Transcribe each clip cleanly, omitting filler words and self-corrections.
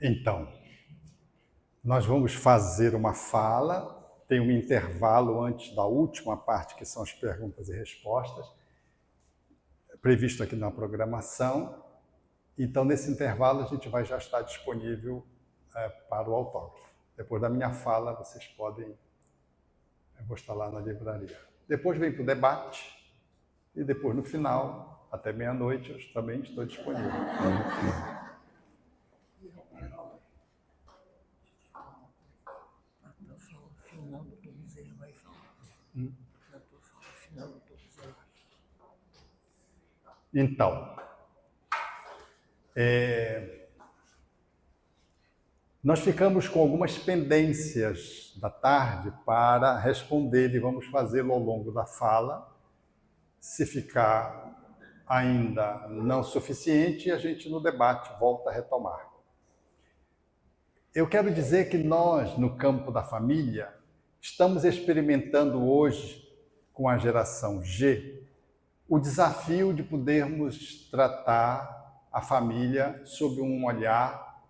Então, nós vamos fazer uma fala, tem um intervalo antes da última parte, que são as perguntas e respostas, previsto aqui na programação. Então, nesse intervalo, a gente vai já estar disponível para o autógrafo. Depois da minha fala, vocês podem... Eu vou estar lá na livraria. Depois vem para o debate, e depois, no final, até meia-noite, eu também estou disponível. Então, nós ficamos com algumas pendências da tarde para responder e vamos fazê-lo ao longo da fala. Se ficar ainda não suficiente, a gente no debate volta a retomar. Eu quero dizer que nós, no campo da família, estamos experimentando hoje, com a geração G, o desafio de podermos tratar a família sob um olhar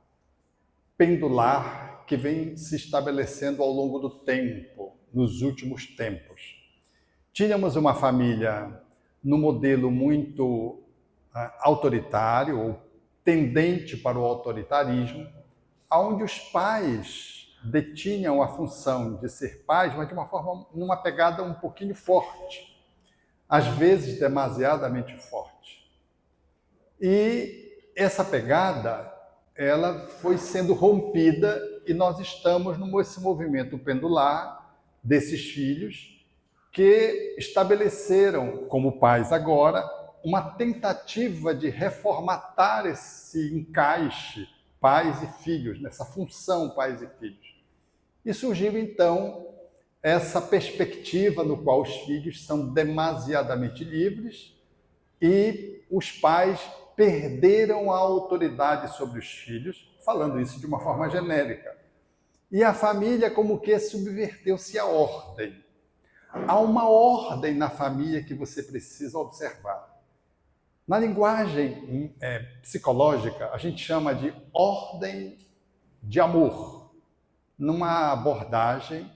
pendular que vem se estabelecendo ao longo do tempo, nos últimos tempos. Tínhamos uma família no modelo muito autoritário, ou tendente para o autoritarismo, onde os pais detinham a função de ser pais, mas de uma forma, numa pegada um pouquinho forte, às vezes demasiadamente forte. E essa pegada, ela foi sendo rompida e nós estamos nesse movimento pendular desses filhos que estabeleceram, como pais agora, uma tentativa de reformatar esse encaixe pais e filhos, nessa função pais e filhos. E surgiu, então, essa perspectiva no qual os filhos são demasiadamente livres e os pais perderam a autoridade sobre os filhos, falando isso de uma forma genérica. E a família como que subverteu-se a ordem. Há uma ordem na família que você precisa observar. Na linguagem psicológica, a gente chama de ordem de amor, numa abordagem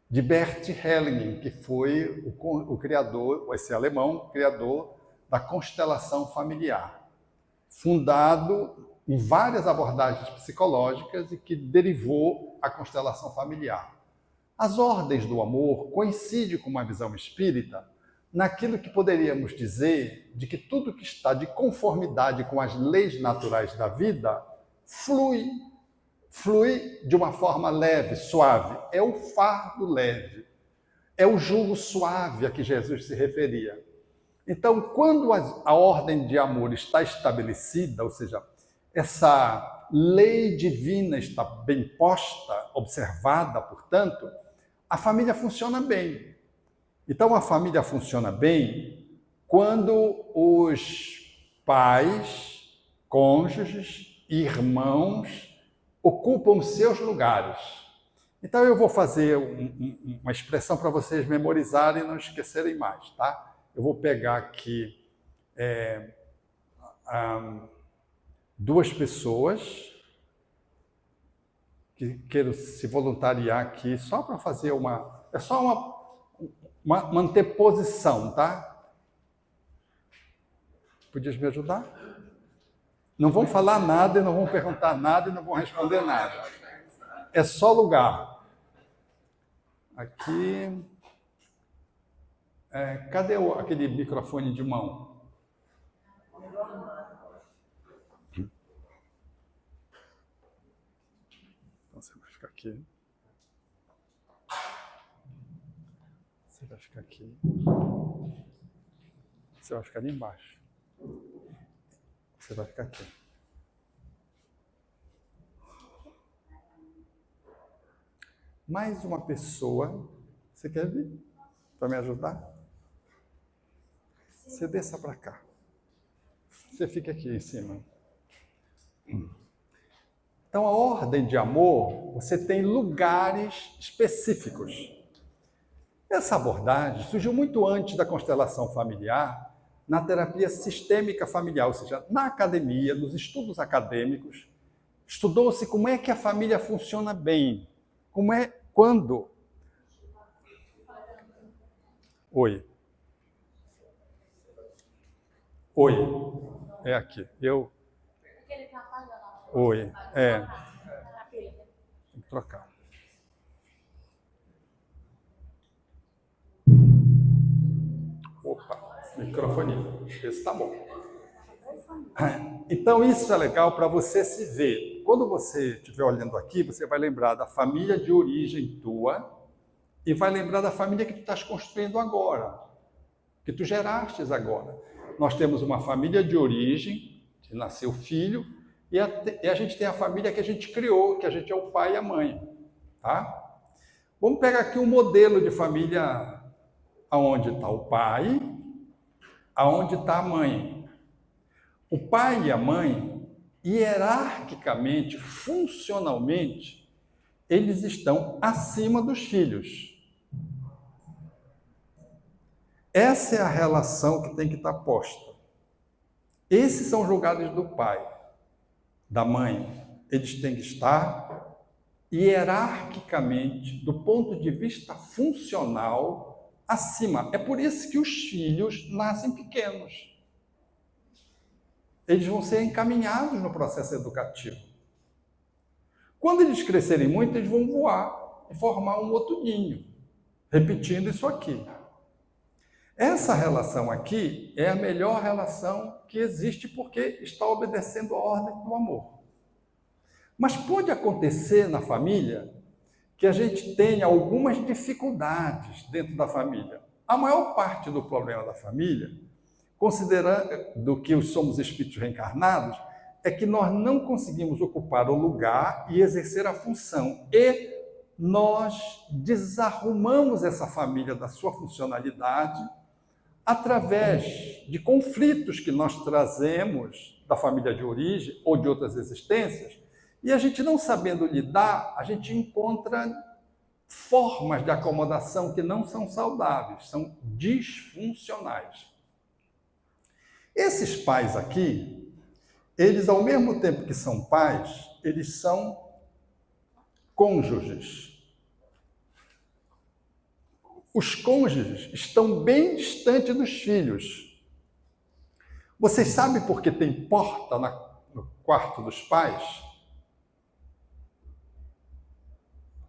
de Bert Hellinger, que foi o criador, esse alemão, criador da constelação familiar, fundado em várias abordagens psicológicas e que derivou a constelação familiar. As ordens do amor coincidem com uma visão espírita naquilo que poderíamos dizer de que tudo que está de conformidade com as leis naturais da vida flui de uma forma leve, suave. É o fardo leve, é o jugo suave a que Jesus se referia. Então, quando a ordem de amor está estabelecida, ou seja, essa lei divina está bem posta, observada, portanto, a família funciona bem. Então, a família funciona bem quando os pais, cônjuges, irmãos ocupam seus lugares. Então, eu vou fazer uma expressão para vocês memorizarem e não esquecerem mais, tá? Eu vou pegar aqui duas pessoas que queiram se voluntariar aqui só para fazer manter posição, tá? Podias me ajudar? Não vão falar nada, e não vão perguntar nada, e não vão responder nada. É só lugar. Aqui... cadê aquele microfone de mão? Então você vai ficar aqui. Você vai ficar aqui. Você vai ficar ali embaixo. Você vai ficar aqui. Mais uma pessoa. Você quer vir para me ajudar? Você desça para cá. Você fica aqui em cima. Então, a ordem de amor, você tem lugares específicos. Essa abordagem surgiu muito antes da constelação familiar, na terapia sistêmica familiar, ou seja, na academia, nos estudos acadêmicos, Estudou-se como é que a família funciona bem. Como é quando... Oi. Oi. É aqui. Eu... Oi. É. Tem que trocar. Opa, microfone. Esse tá bom. Então, isso é legal para você se ver. Quando você estiver olhando aqui, você vai lembrar da família de origem tua e vai lembrar da família que tu estás construindo agora, que tu gerastes agora. Nós temos uma família de origem, que nasceu filho, e a gente tem a família que a gente criou, que a gente é o pai e a mãe. Tá? Vamos pegar aqui um modelo de família aonde está o pai, aonde está a mãe. O pai e a mãe, hierarquicamente, funcionalmente, eles estão acima dos filhos. Essa é a relação que tem que estar posta. Esses são os lugares do pai, da mãe. Eles têm que estar hierarquicamente, do ponto de vista funcional, acima. É por isso que os filhos nascem pequenos. Eles vão ser encaminhados no processo educativo. Quando eles crescerem muito, eles vão voar e formar um outro ninho, repetindo isso aqui. Essa relação aqui é a melhor relação que existe porque está obedecendo a ordem do amor. Mas pode acontecer na família que a gente tenha algumas dificuldades dentro da família. A maior parte do problema da família, considerando que somos espíritos reencarnados, é que nós não conseguimos ocupar o lugar e exercer a função. E nós desarrumamos essa família da sua funcionalidade através de conflitos que nós trazemos da família de origem ou de outras existências, e a gente não sabendo lidar, a gente encontra formas de acomodação que não são saudáveis, são disfuncionais. Esses pais aqui, eles ao mesmo tempo que são pais, eles são cônjuges. Os cônjuges estão bem distantes dos filhos. Vocês sabem por que tem porta no quarto dos pais?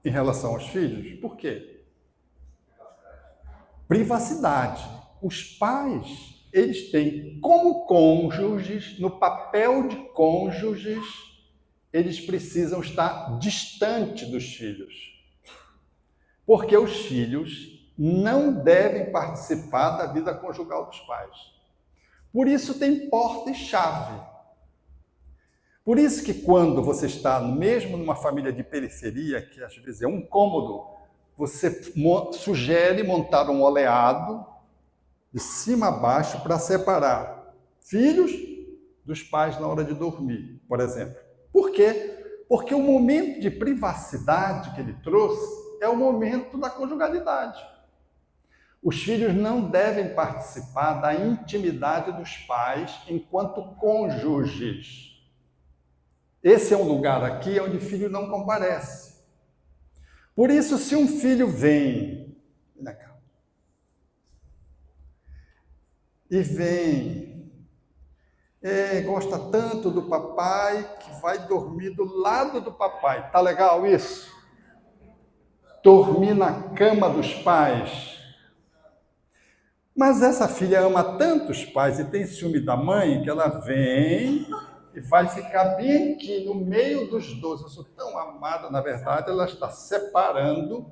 Em relação aos filhos? Por quê? Privacidade. Os pais, eles têm como cônjuges, no papel de cônjuges, eles precisam estar distante dos filhos. Porque os filhos não devem participar da vida conjugal dos pais. Por isso tem porta e chave. Por isso que quando você está mesmo numa família de periferia, que às vezes é um cômodo, você sugere montar um oleado de cima a baixo para separar filhos dos pais na hora de dormir, por exemplo. Por quê? Porque o momento de privacidade que ele trouxe é o momento da conjugalidade. Os filhos não devem participar da intimidade dos pais enquanto cônjuges. Esse é um lugar aqui onde o filho não comparece. Por isso, se um filho vem e vem, gosta tanto do papai que vai dormir do lado do papai. Tá legal isso? Dormir na cama dos pais. Mas essa filha ama tanto os pais e tem ciúme da mãe que ela vem e vai ficar bem aqui no meio dos dois. Eu sou tão amada, na verdade, ela está separando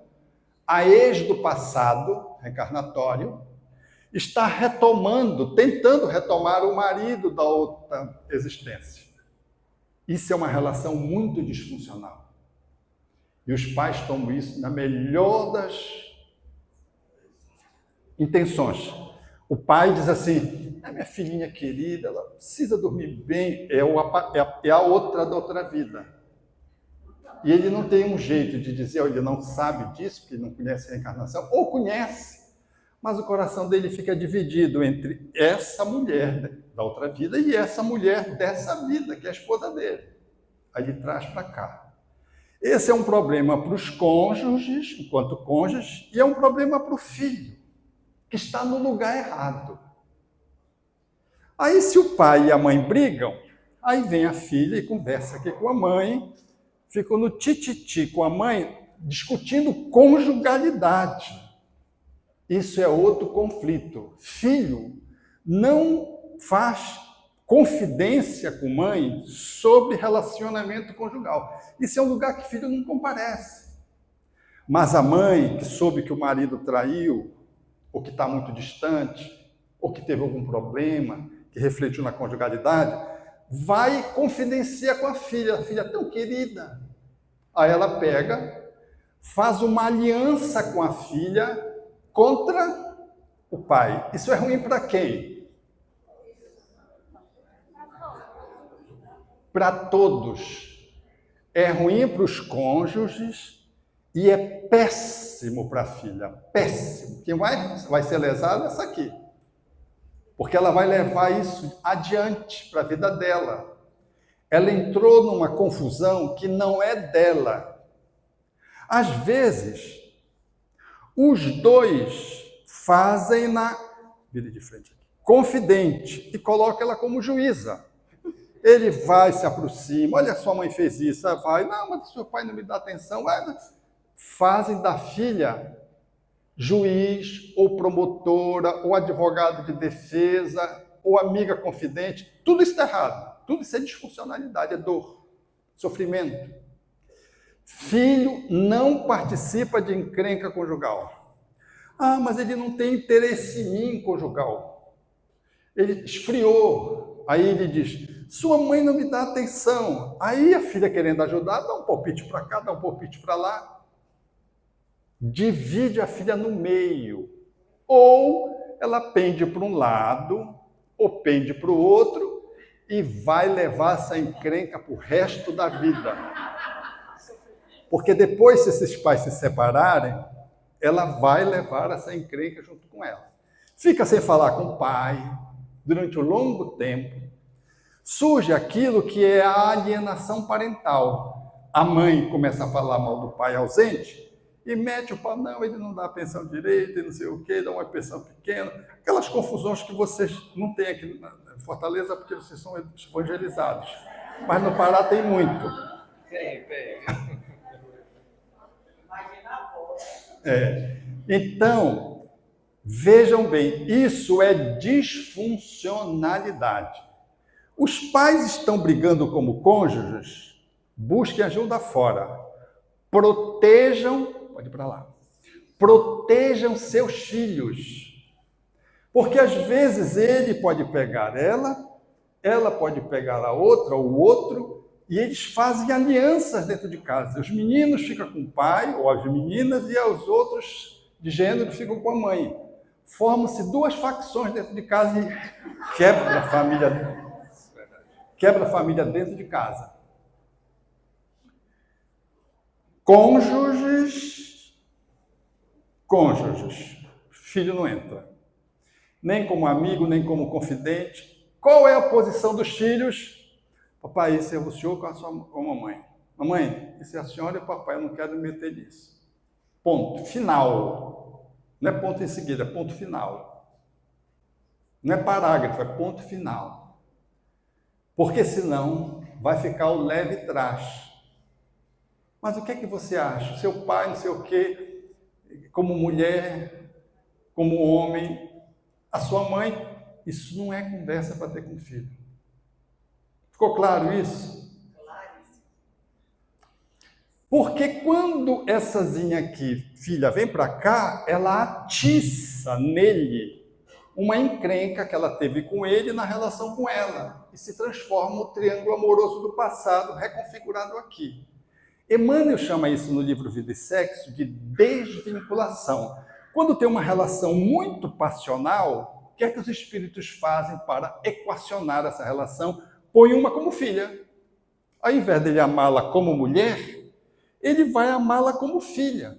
a ex do passado reencarnatório, está retomando, tentando retomar o marido da outra existência. Isso é uma relação muito disfuncional. E os pais tomam isso na melhor das intenções. O pai diz assim, minha filhinha querida, ela precisa dormir bem, é a outra da outra vida. E ele não tem um jeito de dizer, ele não sabe disso, porque não conhece a reencarnação, ou conhece, mas o coração dele fica dividido entre essa mulher da outra vida e essa mulher dessa vida, que é a esposa dele. Aí ele traz para cá. Esse é um problema para os cônjuges, enquanto cônjuges, e é um problema para o filho, que está no lugar errado. Aí, se o pai e a mãe brigam, aí vem a filha e conversa aqui com a mãe, fica no tititi com a mãe, discutindo conjugalidade. Isso é outro conflito. Filho não faz confidência com mãe sobre relacionamento conjugal. Isso é um lugar que filho não comparece. Mas a mãe, que soube que o marido traiu, ou que está muito distante, ou que teve algum problema, que refletiu na conjugalidade, vai e confidencia com a filha tão querida. Aí ela pega, faz uma aliança com a filha contra o pai. Isso é ruim para quem? Para todos. É ruim para os cônjuges e é péssimo para a filha. Péssimo. Quem vai ser lesada é essa aqui. Porque ela vai levar isso adiante para a vida dela. Ela entrou numa confusão que não é dela. Às vezes, os dois fazem na vida de frente confidente e colocam ela como juíza. Ele vai, se aproxima, olha, sua mãe fez isso, ela vai, não, mas seu pai não me dá atenção. Fazem da filha juiz, ou promotora, ou advogado de defesa, ou amiga confidente. Tudo isso está errado. Tudo isso é disfuncionalidade, é dor, sofrimento. Filho não participa de encrenca conjugal. Ah, mas ele não tem interesse em mim conjugal. Ele esfriou. Aí ele diz, sua mãe não me dá atenção. Aí a filha, querendo ajudar, dá um palpite para cá, dá um palpite para lá. Divide a filha no meio. Ou ela pende para um lado, ou pende para o outro, e vai levar essa encrenca para o resto da vida. Porque depois, se esses pais se separarem, ela vai levar essa encrenca junto com ela. Fica sem falar com o pai, durante um longo tempo. Surge aquilo que é a alienação parental. A mãe começa a falar mal do pai ausente, e mete o pau, não, ele não dá a pensão direita, não sei o quê, dá uma pensão pequena. Aquelas confusões que vocês não têm aqui na Fortaleza, porque vocês são evangelizados. Mas no Pará tem muito. Tem. Então, vejam bem, isso é disfuncionalidade. Os pais estão brigando como cônjuges, busquem ajuda fora. Protejam, pode ir para lá, protejam seus filhos. Porque às vezes ele pode pegar ela pode pegar a outra ou o outro, e eles fazem alianças dentro de casa. Os meninos ficam com o pai, ou as meninas, e os outros de gênero ficam com a mãe. Formam-se duas facções dentro de casa e quebra a família dentro de casa. Cônjuges, filho não entra. Nem como amigo, nem como confidente. Qual é a posição dos filhos? Papai, esse é o senhor com a mamãe. Mamãe, esse é a senhora e o papai, eu não quero me meter nisso. Ponto final. Não é ponto em seguida, é ponto final. Não é parágrafo, é ponto final. Porque senão vai ficar o leve trás. Mas o que é que você acha? Seu pai, não sei o quê, como mulher, como homem, a sua mãe, isso não é conversa para ter com o filho. Ficou claro isso? Claríssimo. Porque quando essazinha aqui, filha, vem para cá, ela atiça nele uma encrenca que ela teve com ele na relação com ela. E se transforma no triângulo amoroso do passado, reconfigurado aqui. Emmanuel chama isso no livro Vida e Sexo de desvinculação. Quando tem uma relação muito passional, o que é que os espíritos fazem para equacionar essa relação? Põe uma como filha. Ao invés dele amá-la como mulher, ele vai amá-la como filha.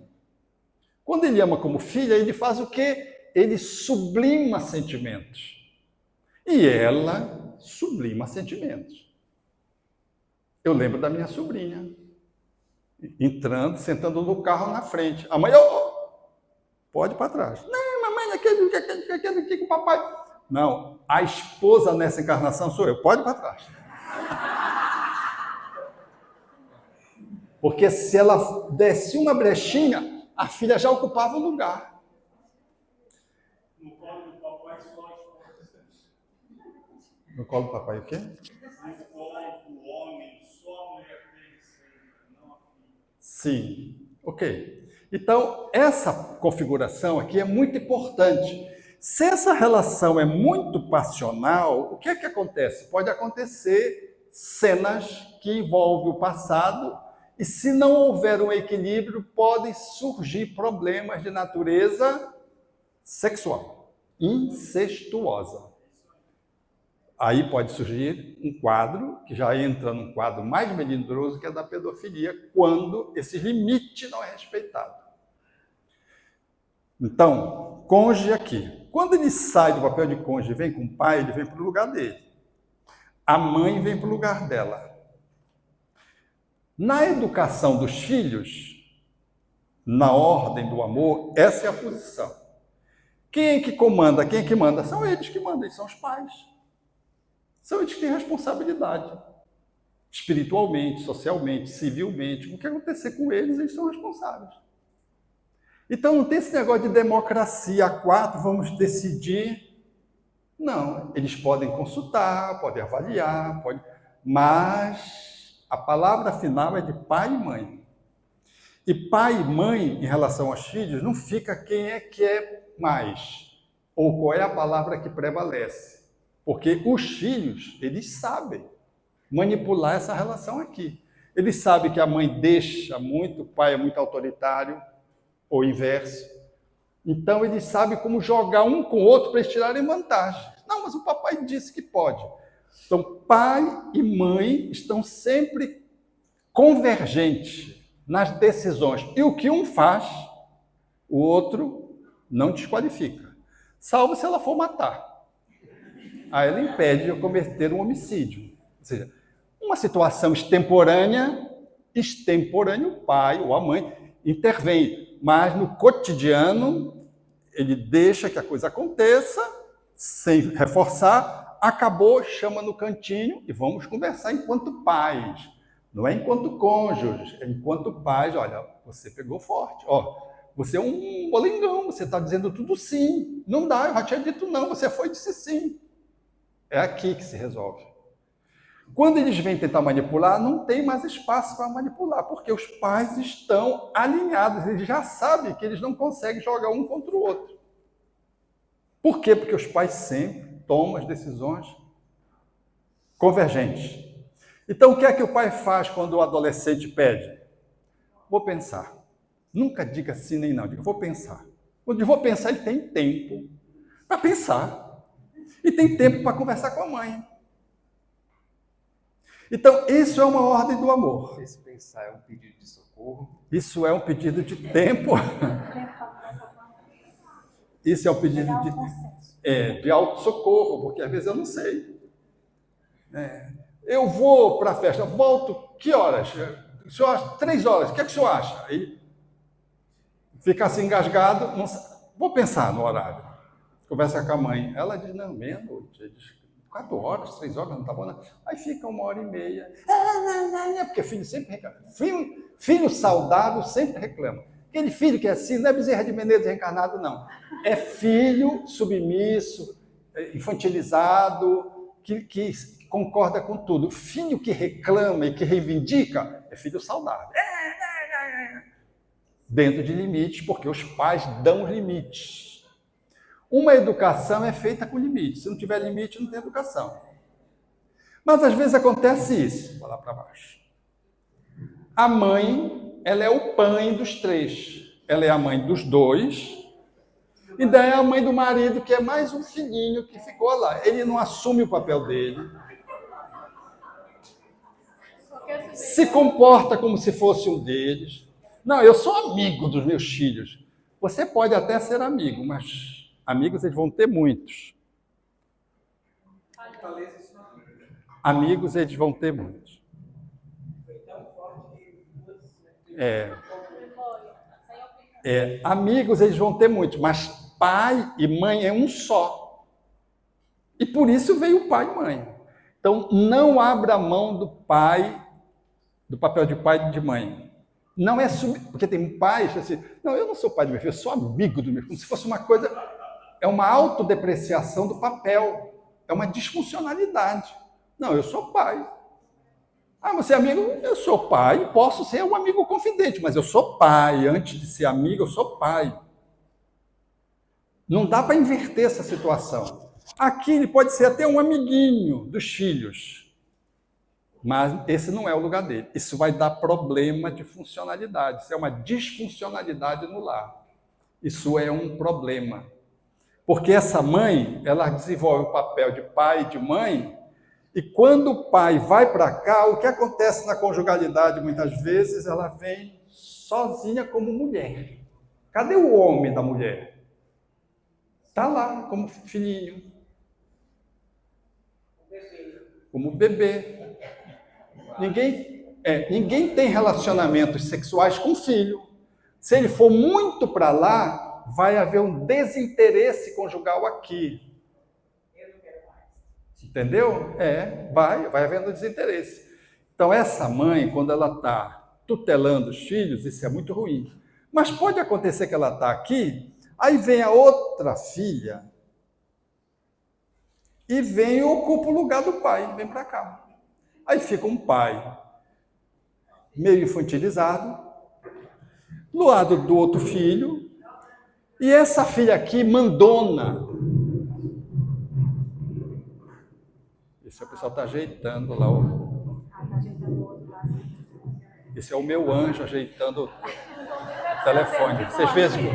Quando ele ama como filha, ele faz o quê? Ele sublima sentimentos. E ela sublima sentimentos. Eu lembro da minha sobrinha, entrando, sentando no carro na frente. A mãe, oh, pode ir para trás. Não, mamãe, aquele que o papai... Não, a esposa nessa encarnação sou eu, pode ir para trás. Porque se ela desse uma brechinha, a filha já ocupava o lugar. No colo do papai só as costas. No colo do papai o quê? No colo do homem, só a mulher tem sempre, não a filha. Sim, ok. Então, essa configuração aqui é muito importante. Se essa relação é muito passional, o que é que acontece? Pode acontecer cenas que envolvem o passado e, se não houver um equilíbrio, podem surgir problemas de natureza sexual, incestuosa. Aí pode surgir um quadro, que já entra num quadro mais melindroso, que é da pedofilia, quando esse limite não é respeitado. Então, cônjuge aqui. Quando ele sai do papel de cônjuge e vem com o pai, ele vem para o lugar dele. A mãe vem para o lugar dela. Na educação dos filhos, na ordem do amor, essa é a posição. Quem é que comanda? Quem é que manda? São eles que mandam, eles são os pais. São eles que têm responsabilidade. Espiritualmente, socialmente, civilmente. O que acontecer com eles, eles são responsáveis. Então não tem esse negócio de democracia a quatro, vamos decidir. Não, eles podem consultar, podem avaliar, mas a palavra final é de pai e mãe. E pai e mãe, em relação aos filhos, não fica quem é que é mais, ou qual é a palavra que prevalece. Porque os filhos, eles sabem manipular essa relação aqui. Eles sabem que a mãe deixa muito, o pai é muito autoritário, ou inverso. Então, eles sabem como jogar um com o outro para eles tirarem vantagem. Não, mas o papai disse que pode. Então, pai e mãe estão sempre convergentes nas decisões. E o que um faz, o outro não desqualifica. Salvo se ela for matar. Aí ela impede de eu cometer um homicídio. Ou seja, uma situação extemporânea, o pai ou a mãe intervém. Mas no cotidiano, ele deixa que a coisa aconteça, sem reforçar, acabou, chama no cantinho e vamos conversar enquanto pais. Não é enquanto cônjuges, é enquanto pais. Olha, você pegou forte. Ó, você é um bolengão, você está dizendo tudo sim. Não dá, eu já tinha dito não, você foi e disse sim. É aqui que se resolve. Quando eles vêm tentar manipular, não tem mais espaço para manipular, porque os pais estão alinhados, eles já sabem que eles não conseguem jogar um contra o outro. Por quê? Porque os pais sempre tomam as decisões convergentes. Então, o que é que o pai faz quando o adolescente pede? Vou pensar. Nunca diga sim nem não, diga vou pensar. Quando eu vou pensar, ele tem tempo para pensar. E tem tempo para conversar com a mãe. Então, isso é uma ordem do amor. Esse pensar é um pedido de socorro. Isso é um pedido de tempo. Isso é um pedido de autossocorro, porque às vezes eu não sei. Eu vou para a festa, volto, que horas? O senhor acha? 3 horas, o que é que o senhor acha? Aí fica assim engasgado, não, vou pensar no horário. Conversa com a mãe. Ela diz, não, meia-noite. Ele diz, 4 horas, 3 horas, não tá bom, não. Aí fica 1h30. Porque filho sempre reclama. Filho saudável sempre reclama. Aquele filho que é assim, não é Bezerra de Menezes reencarnado, não. É filho submisso, infantilizado, que concorda com tudo. Filho que reclama e que reivindica é filho saudável. Dentro de limites, porque os pais dão limites. Uma educação é feita com limite. Se não tiver limite, não tem educação. Mas às vezes acontece isso. Vou lá para baixo. A mãe, ela é o pai dos 3. Ela é a mãe dos 2. E daí é a mãe do marido, que é mais um filhinho que ficou lá. Ele não assume o papel dele. Se comporta como se fosse um deles. Não, eu sou amigo dos meus filhos. Você pode até ser amigo, mas amigos eles vão ter muitos. Amigos eles vão ter muitos. Amigos eles vão ter muitos, mas pai e mãe é um só. E por isso veio pai e mãe. Então, não abra mão do pai, do papel de pai e de mãe. Não é porque tem pais assim, não, eu não sou pai do meu filho, eu sou amigo do meu filho. Como se fosse uma coisa, é uma autodepreciação do papel, é uma disfuncionalidade. Não, eu sou pai. Ah, você é amigo? Eu sou pai, posso ser um amigo confidente, mas eu sou pai. Antes de ser amigo, eu sou pai. Não dá para inverter essa situação. Aqui ele pode ser até um amiguinho dos filhos, mas esse não é o lugar dele. Isso vai dar problema de funcionalidade. Isso é uma disfuncionalidade no lar. Isso é um problema. Porque essa mãe, ela desenvolve o papel de pai e de mãe, e quando o pai vai para cá, o que acontece na conjugalidade, muitas vezes, ela vem sozinha como mulher. Cadê o homem da mulher? Está lá, como filhinho. Como bebê. Ninguém tem relacionamentos sexuais com filho. Se ele for muito para lá, vai haver um desinteresse conjugal aqui. Entendeu? Vai havendo desinteresse. Então, essa mãe, quando ela está tutelando os filhos, isso é muito ruim. Mas pode acontecer que ela está aqui, aí vem a outra filha e vem e ocupa o lugar do pai, vem para cá. Aí fica um pai meio infantilizado, do lado do outro filho, e essa filha aqui, mandona. Esse o pessoal está ajeitando lá o... Esse é o meu anjo ajeitando o telefone. Vocês veem?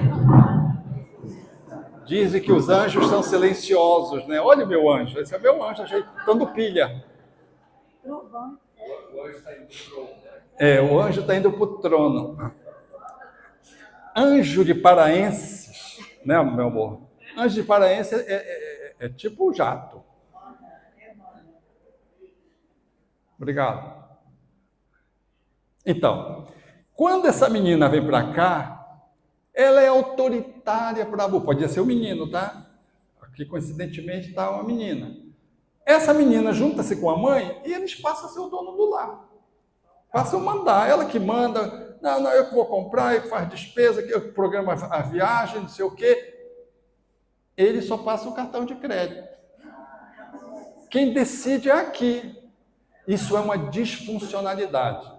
Dizem que os anjos são silenciosos, né? Olha o meu anjo, esse é o meu anjo ajeitando pilha. O anjo está indo para o trono. O anjo está indo para o trono. Anjo de paraenses, né, meu amor? Anjo de paraenses é tipo o jato. Obrigado. Então, quando essa menina vem para cá, ela é autoritária para avô. Podia ser um menino, tá? Aqui, coincidentemente, está uma menina. Essa menina junta-se com a mãe e eles passam a ser o dono do lar. Passam a mandar. Ela que manda. Não, eu que vou comprar, eu que faço despesa, eu que programa a viagem, não sei o quê. Ele só passa o cartão de crédito. Quem decide é aqui. Isso é uma disfuncionalidade.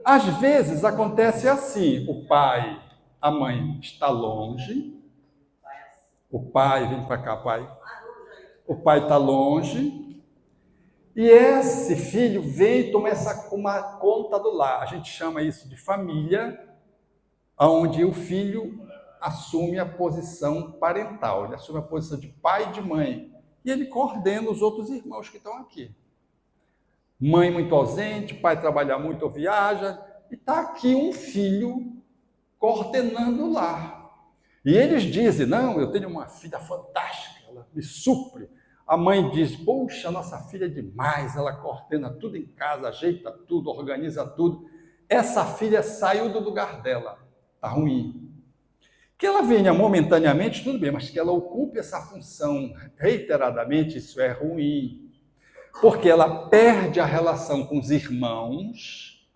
Às vezes acontece assim, a mãe está longe, o pai, vem para cá, pai. O pai está longe, e esse filho vem e toma uma conta do lar. A gente chama isso de família, onde o filho assume a posição parental, ele assume a posição de pai e de mãe. E ele coordena os outros irmãos que estão aqui. Mãe muito ausente, pai trabalha muito ou viaja, e está aqui um filho coordenando o lar. E eles dizem, não, eu tenho uma filha fantástica, ela me supre. A mãe diz, poxa, nossa filha é demais, ela coordena tudo em casa, ajeita tudo, organiza tudo. Essa filha saiu do lugar dela, está ruim. Que ela venha momentaneamente, tudo bem, mas que ela ocupe essa função reiteradamente, isso é ruim. Porque ela perde a relação com os irmãos,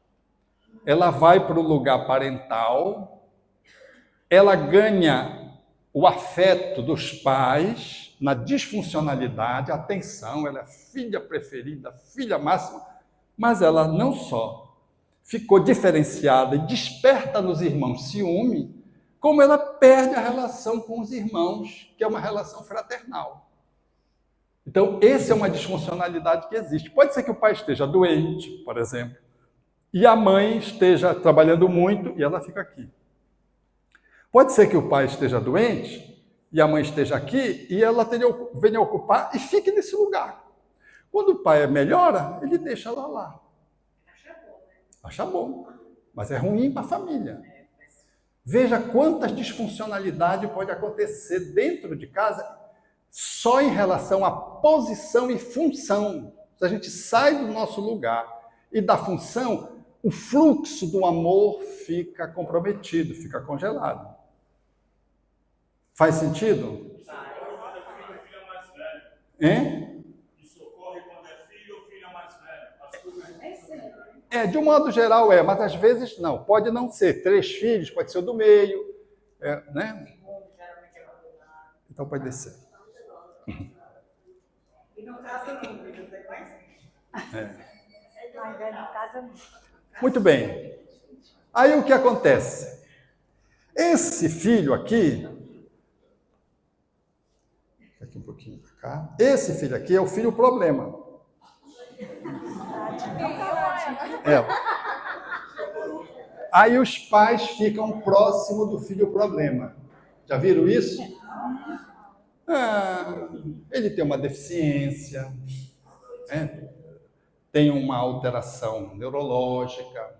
ela vai para o lugar parental, ela ganha o afeto dos pais na disfuncionalidade, a atenção, ela é filha preferida, filha máxima, mas ela não só ficou diferenciada e desperta nos irmãos ciúme, como ela perde a relação com os irmãos, que é uma relação fraternal. Então, essa é uma disfuncionalidade que existe. Pode ser que o pai esteja doente, por exemplo, e a mãe esteja trabalhando muito e ela fica aqui. Pode ser que o pai esteja doente e a mãe esteja aqui e ela venha ocupar e fique nesse lugar. Quando o pai melhora, ele deixa ela lá. Acha bom, mas é ruim para a família. Veja quantas disfuncionalidades pode acontecer dentro de casa só em relação à posição e função. Se a gente sai do nosso lugar e da função, o fluxo do amor fica comprometido, fica congelado. Faz sentido? Quando é filho mais velho. Hein? Isso ocorre quando é filho ou filha mais velho. As coisas De um modo geral mas às vezes não. Pode não ser 3 filhos, pode ser o do meio, né? Então pode descer. E não casa não, não tem mais. Mais velho não casa não. Muito bem. Aí o que acontece? Esse filho aqui um pouquinho para cá. Esse filho aqui é o filho problema. Aí os pais ficam próximo do filho problema. Já viram isso? Ele tem uma deficiência, tem uma alteração neurológica,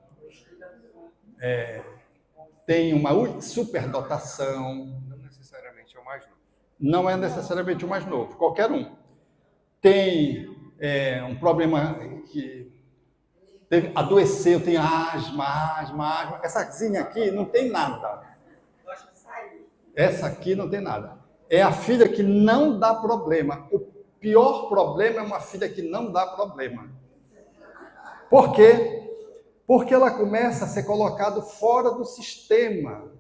tem uma superdotação. Não necessariamente é o mais novo. Não é necessariamente o mais novo, qualquer um. Tem um problema que adoeceu, tem asma. Essazinha aqui não tem nada. Essa aqui não tem nada. É a filha que não dá problema. O pior problema é uma filha que não dá problema. Por quê? Porque ela começa a ser colocada fora do sistema.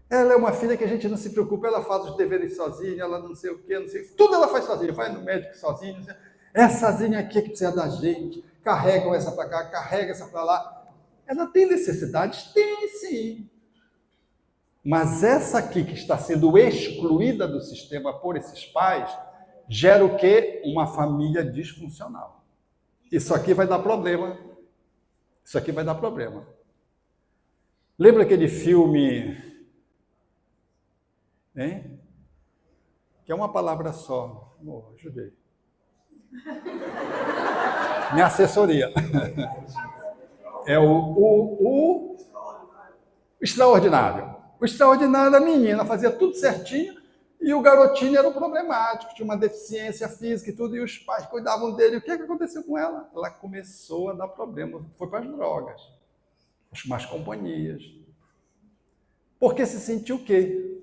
Ela é uma filha que a gente não se preocupa, ela faz os deveres sozinha, ela não sei o quê, não sei. Tudo ela faz sozinha, vai no médico sozinha. Essazinha aqui que precisa da gente, carregam essa para cá, carrega essa para lá. Ela tem necessidades? Tem, sim. Mas essa aqui que está sendo excluída do sistema por esses pais, gera o quê? Uma família disfuncional. Isso aqui vai dar problema. Isso aqui vai dar problema. Lembra aquele filme... Que é uma palavra só. Ajudei. Minha assessoria. É o extraordinário. O extraordinário, a menina fazia tudo certinho e o garotinho era o problemático, tinha uma deficiência física e tudo, e os pais cuidavam dele. O que aconteceu com ela? Ela começou a dar problema, foi para as drogas, as más companhias. Porque se sentiu o quê?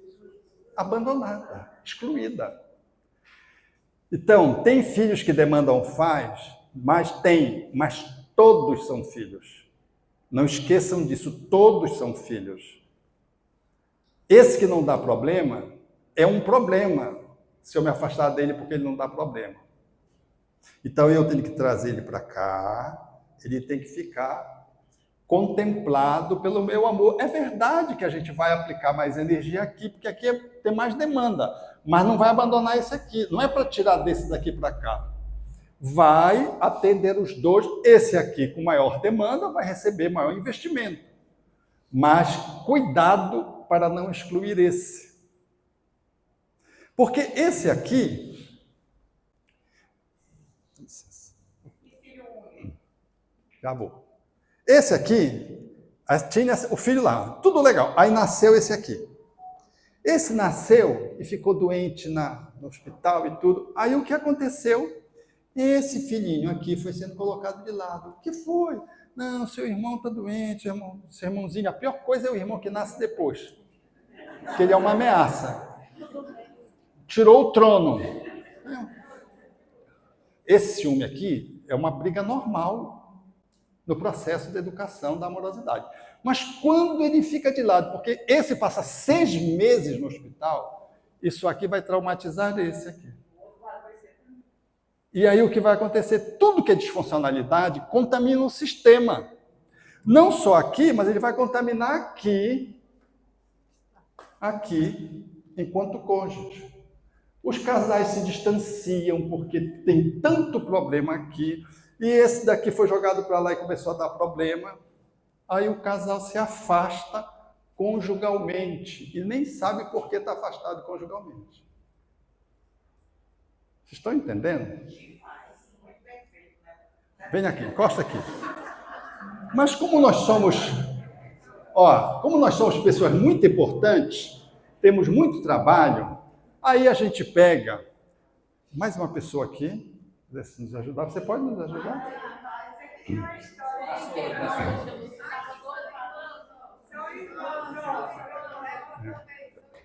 Abandonada, excluída. Então, tem filhos que demandam mas todos são filhos. Não esqueçam disso, todos são filhos. Esse que não dá problema é um problema, se eu me afastar dele porque ele não dá problema. Então, eu tenho que trazer ele para cá, ele tem que ficar contemplado pelo meu amor. É verdade que a gente vai aplicar mais energia aqui, porque aqui tem mais demanda, mas não vai abandonar esse aqui. Não é para tirar desse daqui para cá. Vai atender os dois. Esse aqui, com maior demanda, vai receber maior investimento. Mas cuidado para não excluir esse. Porque esse aqui... Já vou. Esse aqui, tinha o filho lá, tudo legal. Aí nasceu esse aqui. Esse nasceu e ficou doente no hospital e tudo. Aí o que aconteceu? Esse filhinho aqui foi sendo colocado de lado. O que foi? Não, seu irmão está doente, seu irmãozinho. A pior coisa é o irmão que nasce depois. Porque ele é uma ameaça. Tirou o trono. Esse ciúme aqui é uma briga normal no processo de educação da amorosidade. Mas quando ele fica de lado, porque esse passa 6 meses no hospital, isso aqui vai traumatizar esse aqui. E aí o que vai acontecer? Tudo que é disfuncionalidade contamina o sistema. Não só aqui, mas ele vai contaminar aqui, enquanto cônjuge. Os casais se distanciam porque tem tanto problema aqui, e esse daqui foi jogado para lá e começou a dar problema. Aí o casal se afasta conjugalmente e nem sabe por que está afastado conjugalmente. Vocês estão entendendo? Vem aqui, encosta aqui. Mas como nós somos pessoas muito importantes, temos muito trabalho, aí a gente pega mais uma pessoa aqui, se nos ajudar. Você pode nos ajudar? Isso aqui tem uma história.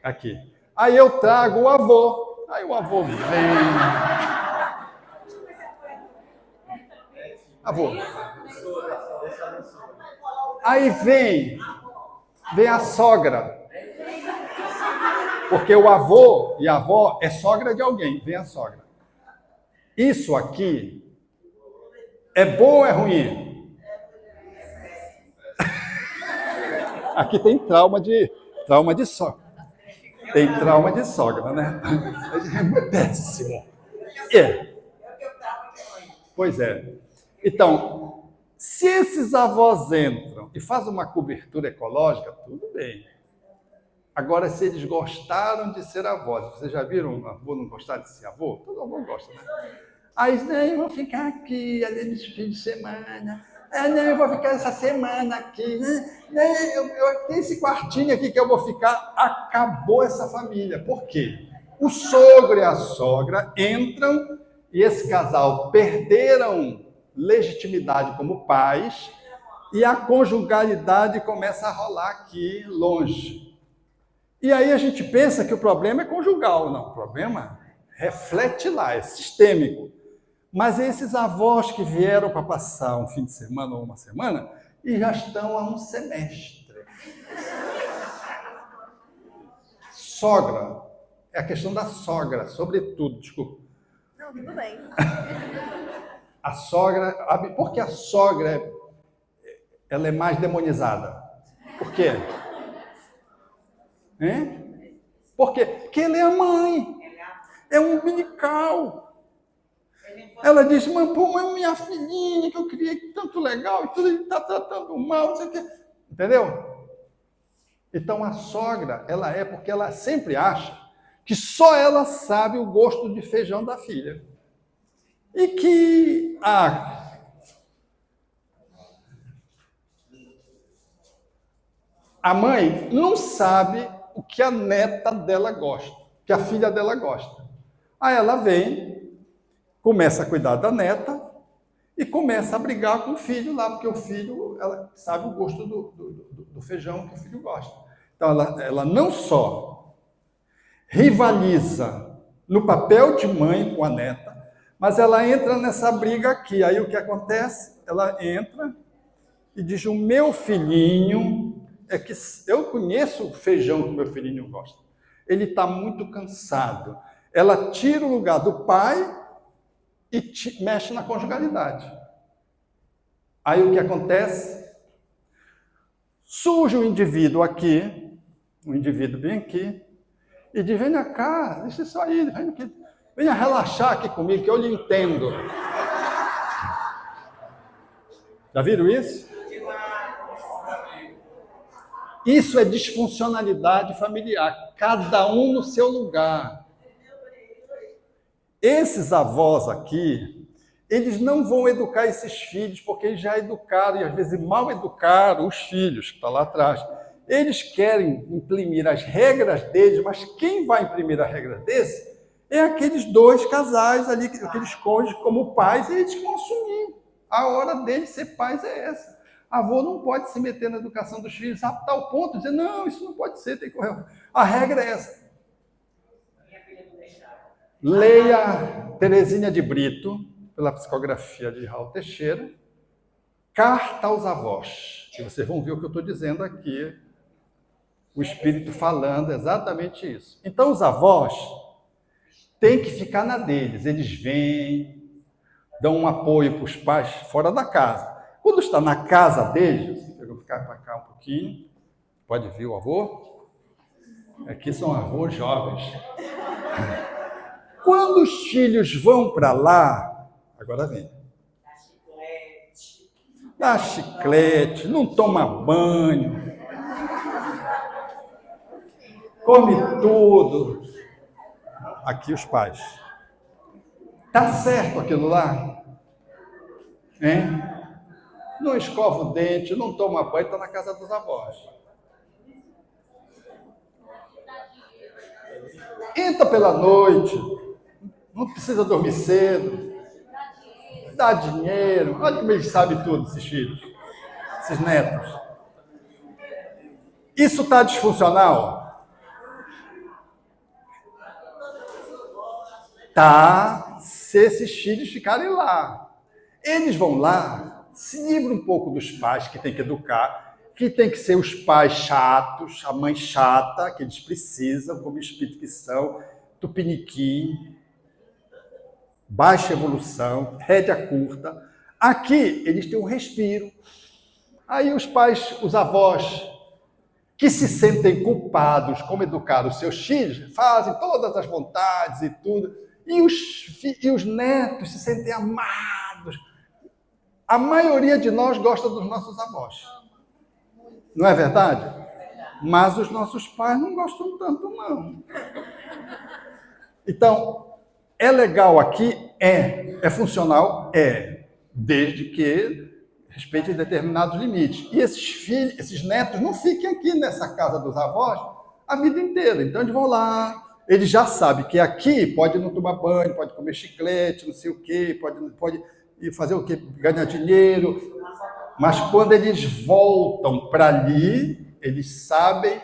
Aqui. Aí eu trago o avô. Aí o avô vem. Avô. Aí vem a sogra. Porque o avô e a avó é sogra de alguém. Vem a sogra. Isso aqui é bom ou é ruim? Aqui tem trauma de sogra. Tem trauma de sogra, né? É péssimo. É. Pois é. Então, se esses avós entram e fazem uma cobertura ecológica, tudo bem. Agora, se eles gostaram de ser avós, vocês já viram um avô não gostar de ser avô? Todo avô gosta, né? Aí, não, eu vou ficar aqui, ali nesse fim de semana. Não, eu vou ficar essa semana aqui. Eu tenho esse quartinho aqui que eu vou ficar. Acabou essa família. Por quê? O sogro e a sogra entram e esse casal perderam legitimidade como pais e a conjugalidade começa a rolar aqui longe. E aí a gente pensa que o problema é conjugal. Não, o problema reflete lá, é sistêmico. Mas esses avós que vieram para passar um fim de semana ou uma semana e já estão há um semestre. Sogra. É a questão da sogra, sobretudo, desculpa. Não, tudo bem. A sogra... Por que a sogra ela é mais demonizada? Por quê? Hein? Por quê? Porque ela é a mãe. É um umbilical. Ela disse, mãe, pô, mas minha filhinha que eu criei tanto legal e tudo, ele está tratando mal, não sei o quê. Entendeu? Então a sogra, ela é porque ela sempre acha que só ela sabe o gosto de feijão da filha. E que a mãe não sabe o que a neta dela gosta, que a filha dela gosta. Aí ela vem, começa a cuidar da neta e começa a brigar com o filho lá, porque o filho, ela sabe o gosto do feijão que o filho gosta. Então, ela não só rivaliza no papel de mãe com a neta, mas ela entra nessa briga aqui. Aí o que acontece? Ela entra e diz, o meu filhinho, é que eu conheço o feijão que o meu filhinho gosta. Ele está muito cansado. Ela tira o lugar do pai e mexe na conjugalidade. Aí o que acontece? Surge um indivíduo aqui, um indivíduo bem aqui, e diz, venha cá, deixa isso aí, venha relaxar aqui comigo, que eu lhe entendo. Já viram isso? Isso é disfuncionalidade familiar, cada um no seu lugar. Esses avós aqui, eles não vão educar esses filhos, porque eles já educaram, e às vezes mal educaram os filhos, que estão lá atrás. Eles querem imprimir as regras deles, mas quem vai imprimir as regras desses é aqueles dois casais ali, aqueles cônjuges como pais, e eles vão assumir. A hora deles ser pais é essa. A avó não pode se meter na educação dos filhos a tal ponto, dizer, não, isso não pode ser, tem que correr. A regra é essa. Leia Terezinha de Brito, pela psicografia de Raul Teixeira, Carta aos Avós. E vocês vão ver o que eu estou dizendo aqui, o Espírito falando exatamente isso. Então, os avós têm que ficar na deles. Eles vêm, dão um apoio para os pais fora da casa. Quando está na casa deles, eu vou ficar para cá um pouquinho, pode vir o avô? Aqui são avós jovens. Quando os filhos vão para lá, agora vem. Dá chiclete, não toma banho, come tudo. Aqui os pais. Tá certo aquilo lá? Hein? Não escova o dente, não toma banho, está na casa dos avós. Entra pela noite, não precisa dormir cedo, dá dinheiro. Olha como eles sabem tudo, esses filhos. Esses netos. Isso está disfuncional? Tá, se esses filhos ficarem lá. Eles vão lá, se livram um pouco dos pais que tem que educar, que tem que ser os pais chatos, a mãe chata, que eles precisam, como espírito que são, tupiniquim, baixa evolução, rédea curta. Aqui, eles têm um respiro. Aí os pais, os avós, que se sentem culpados como educar os seus filhos, fazem todas as vontades e tudo, e os netos se sentem amados. A maioria de nós gosta dos nossos avós. Não é verdade? Mas os nossos pais não gostam tanto, não. Então, é legal aqui? É funcional? É. Desde que respeite determinados limites. E esses netos não fiquem aqui nessa casa dos avós a vida inteira. Então, eles vão lá, eles já sabem que aqui pode não tomar banho, pode comer chiclete, não sei o quê, pode fazer o quê? Ganhar dinheiro. Mas quando eles voltam para ali, eles sabem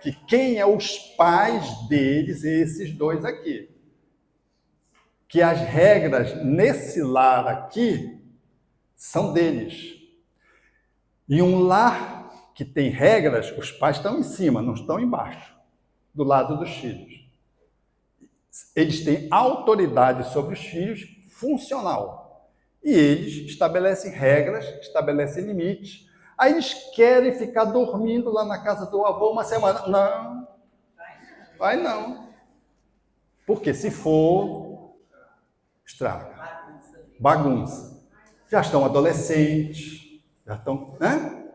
que quem é os pais deles, esses dois aqui. Que as regras nesse lar aqui são deles. E um lar que tem regras, os pais estão em cima, não estão embaixo, do lado dos filhos. Eles têm autoridade sobre os filhos funcional. E eles estabelecem regras, estabelecem limites. Aí eles querem ficar dormindo lá na casa do avô uma semana. Não, vai não. Porque se for, estraga. Bagunça. Já estão adolescentes, já estão, né?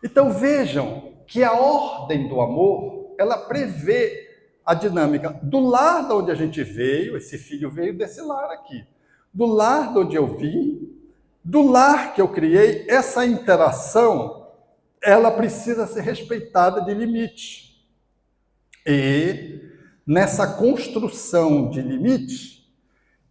Então vejam que a ordem do amor, ela prevê a dinâmica do lar de onde a gente veio, esse filho veio desse lar aqui, do lar de onde eu vim, do lar que eu criei, essa interação, ela precisa ser respeitada de limites. E nessa construção de limites,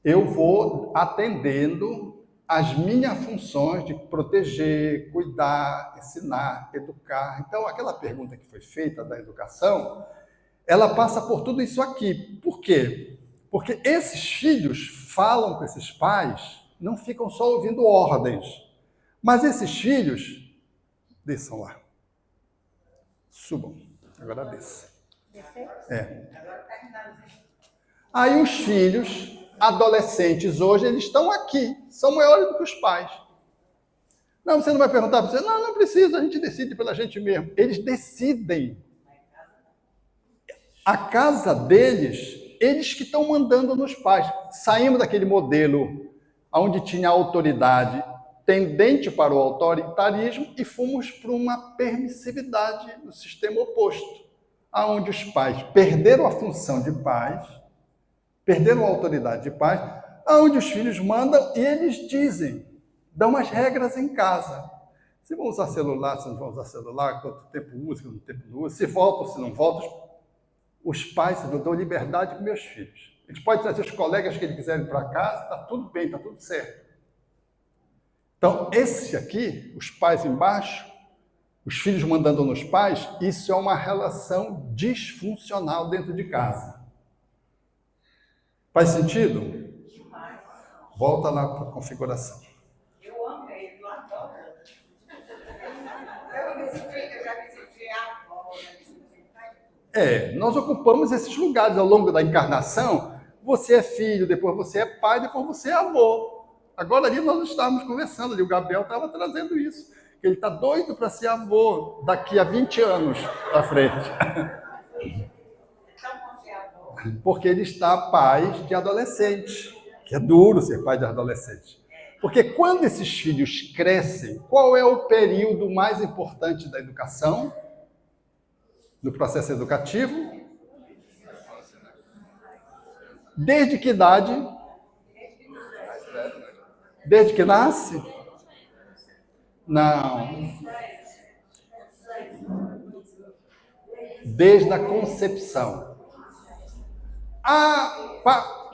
eu vou atendendo as minhas funções de proteger, cuidar, ensinar, educar. Então, aquela pergunta que foi feita da educação, ela passa por tudo isso aqui. Por quê? Porque esses filhos falam com esses pais, não ficam só ouvindo ordens. Mas esses filhos, desçam lá. Subam. Agora desça. É. Aí os filhos, adolescentes hoje, eles estão aqui, são maiores do que os pais. Não, você não vai perguntar para você, não precisa, a gente decide pela gente mesmo. Eles decidem. A casa deles, eles que estão mandando nos pais. Saímos daquele modelo onde tinha autoridade tendente para o autoritarismo e fomos para uma permissividade no sistema oposto, onde os pais perderam a função de pais, perderam a autoridade de pais, onde os filhos mandam e eles dizem, dão as regras em casa. Se vão usar celular, se não vão usar celular, quanto tempo usa, quanto tempo não usa, se voltam, se não voltam. Os pais dão liberdade para meus filhos. Eles podem trazer os colegas que eles quiserem para casa, está tudo bem, está tudo certo. Então, esse aqui, os pais embaixo, os filhos mandando nos pais, isso é uma relação disfuncional dentro de casa. Faz sentido? Volta lá para a configuração. Eu amei, eu adoro. Eu já visitei a avó, já visitei pai. Nós ocupamos esses lugares ao longo da encarnação. Você é filho, depois você é pai, depois você é avô. Agora ali nós estávamos conversando, ali o Gabriel estava trazendo isso. Ele está doido para ser avô daqui a 20 anos para frente. Porque ele está pai de adolescente, que é duro ser pai de adolescente. Porque quando esses filhos crescem, qual é o período mais importante da educação? Do processo educativo? Desde que idade? Desde que nasce? Não. Desde a concepção.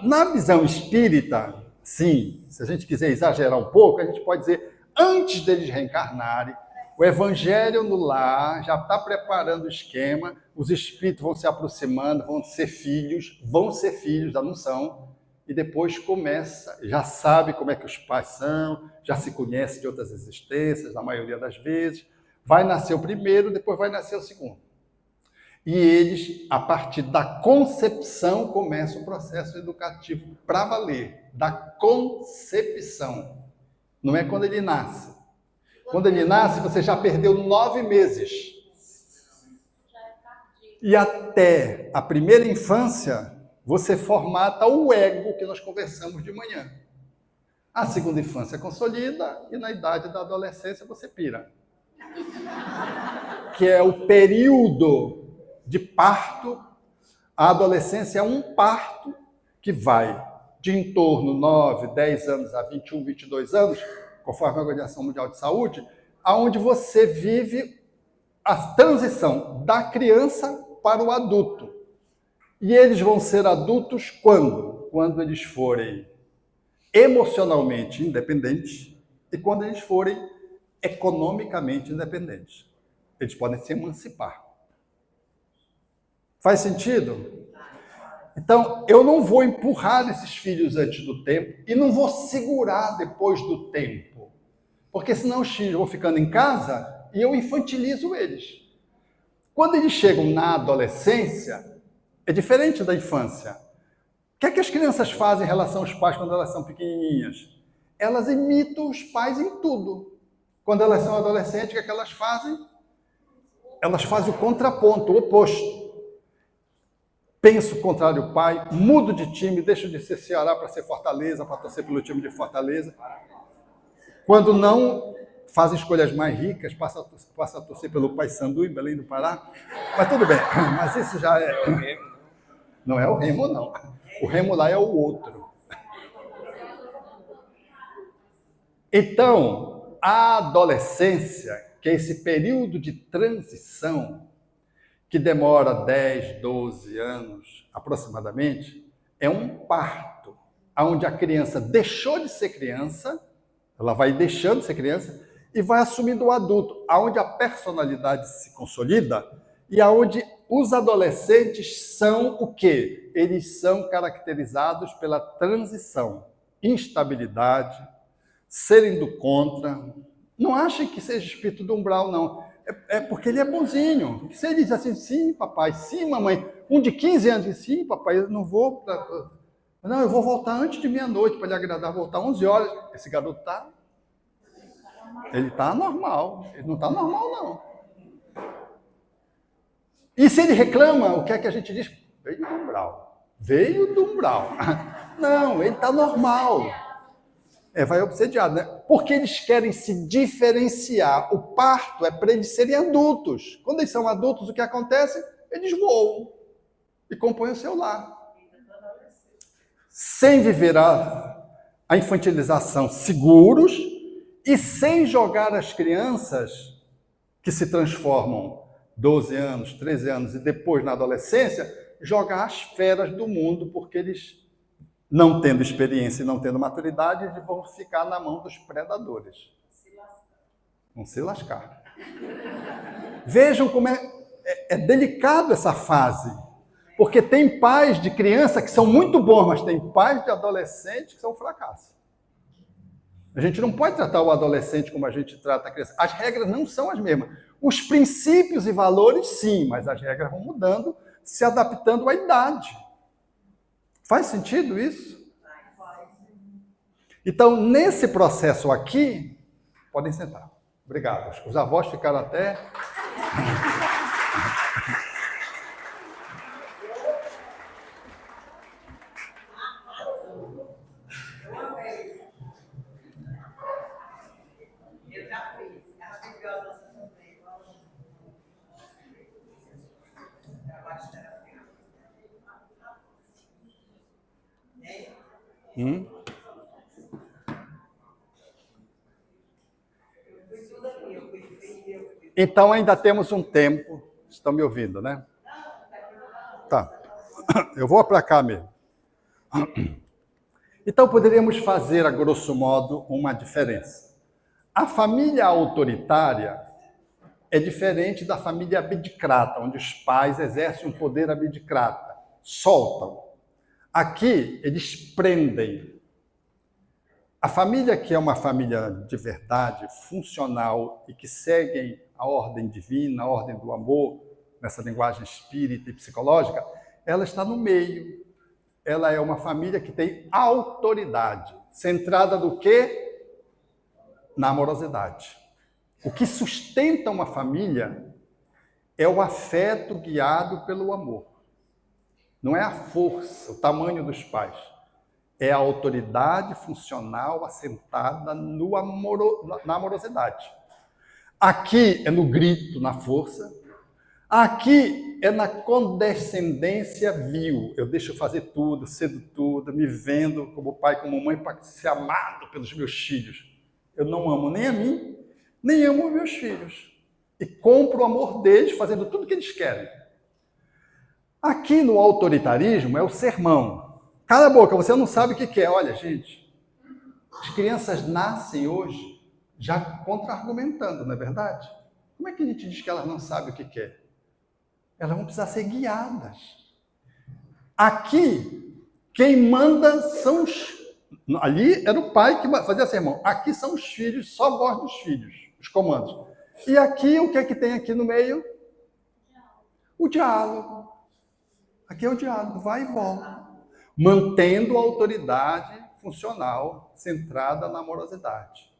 Na visão espírita, sim, se a gente quiser exagerar um pouco, a gente pode dizer, antes deles reencarnarem, O evangelho no lar já está preparando o esquema, os espíritos vão se aproximando, vão ser filhos, já não são, e depois começa, já sabe como é que os pais são, já se conhece de outras existências, na maioria das vezes, vai nascer o primeiro, depois vai nascer o segundo. E eles, a partir da concepção, começa o processo educativo para valer, da concepção. Não é quando ele nasce. Quando ele nasce, você já perdeu 9 meses. E até a primeira infância, você formata o ego que nós conversamos de manhã. A segunda infância consolida e na idade da adolescência você pira. Que é o período de parto. A adolescência é um parto que vai de em torno 9, 10 anos a 21, 22 anos, conforme a Organização Mundial de Saúde, aonde você vive a transição da criança para o adulto. E eles vão ser adultos quando? Quando eles forem emocionalmente independentes e quando eles forem economicamente independentes. Eles podem se emancipar. Faz sentido? Então, eu não vou empurrar esses filhos antes do tempo e não vou segurar depois do tempo. Porque senão os filhos vão ficando em casa e eu infantilizo eles. Quando eles chegam na adolescência, é diferente da infância. O que é que as crianças fazem em relação aos pais quando elas são pequenininhas? Elas imitam os pais em tudo. Quando elas são adolescentes, o que é que elas fazem? Elas fazem o contraponto, o oposto. Penso contrário ao pai, mudo de time, deixo de ser Ceará para ser Fortaleza, para torcer pelo time de Fortaleza. Quando não, fazem escolhas mais ricas, passa a torcer pelo Paysandu em Belém do Pará. Mas tudo bem, mas isso já é... Não é o Remo, não. O Remo lá é o outro. Então, a adolescência, que é esse período de transição, que demora 10, 12 anos aproximadamente, é um parto, onde a criança deixou de ser criança, ela vai deixando de ser criança e vai assumindo o adulto, onde a personalidade se consolida e onde os adolescentes são o quê? Eles são caracterizados pela transição, instabilidade, serem do contra. Não achem que seja espírito do umbral, não. É porque ele é bonzinho. Se ele diz assim, sim, papai, sim, mamãe. Um de 15 anos diz, sim, papai, eu não vou... Não, eu vou voltar antes de meia-noite para lhe agradar, voltar 11 horas. Esse garoto está... Ele está normal. Ele não está normal, não. E se ele reclama, o que é que a gente diz? Veio do umbral. Veio do umbral. Não, ele está normal. Vai obsediado, né? Porque eles querem se diferenciar. O parto é para eles serem adultos. Quando eles são adultos, o que acontece? Eles voam e compõem o seu lar. Sem viver a infantilização seguros e sem jogar as crianças que se transformam 12 anos, 13 anos e depois na adolescência, jogar as feras do mundo, porque eles... não tendo experiência e não tendo maturidade, eles vão ficar na mão dos predadores. Vão se lascar. Vejam como é delicado essa fase. Porque tem pais de criança que são muito bons, mas tem pais de adolescentes que são um fracasso. A gente não pode tratar o adolescente como a gente trata a criança. As regras não são as mesmas. Os princípios e valores, sim, mas as regras vão mudando, se adaptando à idade. Faz sentido isso? Então, nesse processo aqui, podem sentar. Obrigado. Os avós ficaram até... Eu já fiz. Maravilhosa também. Então, ainda temos um tempo. Estão me ouvindo, né? Tá. Eu vou para cá mesmo. Então, poderíamos fazer, a grosso modo, uma diferença. A família autoritária é diferente da família abdicrata, onde os pais exercem um poder abdicrata, soltam. Aqui, eles prendem. A família que é uma família de verdade, funcional e que seguem a ordem divina, a ordem do amor, nessa linguagem espírita e psicológica, ela está no meio. Ela é uma família que tem autoridade, centrada no quê? Na amorosidade. O que sustenta uma família é o afeto guiado pelo amor. Não é a força, o tamanho dos pais. É a autoridade funcional assentada na amorosidade. Aqui é no grito, na força. Aqui é na condescendência vil. Eu deixo fazer tudo, cedo tudo, me vendo como pai, como mãe, para ser amado pelos meus filhos. Eu não amo nem a mim, nem amo os meus filhos. E compro o amor deles fazendo tudo o que eles querem. Aqui no autoritarismo é o sermão. Cala a boca, você não sabe o que é. Olha, gente, as crianças nascem hoje já contra-argumentando, não é verdade? Como é que a gente diz que elas não sabem o que é? Elas vão precisar ser guiadas. Aqui, quem manda são os... Ali era o pai que fazia sermão. Aqui são os filhos, só a voz dos filhos, os comandos. E aqui, o que é que tem aqui no meio? O diálogo. Aqui é o diálogo, vai e volta. Mantendo a autoridade funcional centrada na amorosidade.